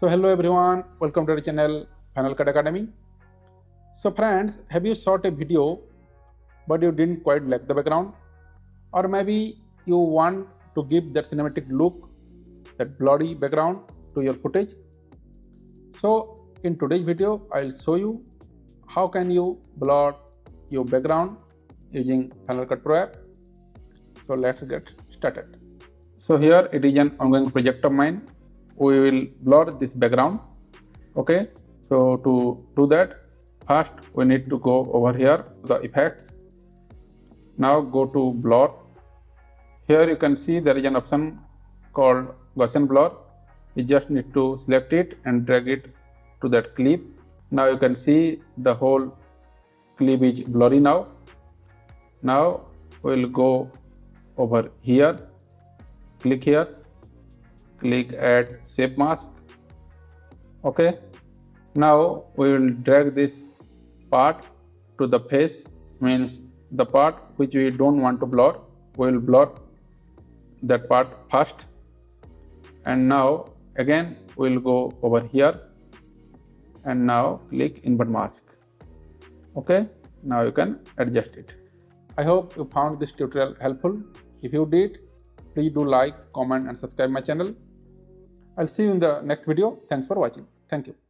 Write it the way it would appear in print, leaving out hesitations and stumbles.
So hello everyone, welcome to the channel Final Cut Academy. So friends, have you shot a video but you didn't quite like the background, or maybe you want to give that cinematic look, that blurry background to your footage? So in today's video I'll show you how can you blur your background using Final Cut Pro app. So let's get started. So here it is an ongoing project of mine. We will blur this background. Okay, so to do that, first we need to go over here to the effects. Now go to blur. Here you can see there is an option called Gaussian blur. You just need to select it and drag it to that clip. Now you can see the whole clip is blurry now. Now we will go over here, click here, click add shape mask. Okay, now we will drag this part to the face, means the part which we don't want to blur. We will blur that part first, and now again we will go over here and now click invert mask. Okay, now you can adjust it. I hope you found this tutorial helpful. If you did, please do like, comment and subscribe my channel. I'll see you in the next video. Thanks for watching. Thank you.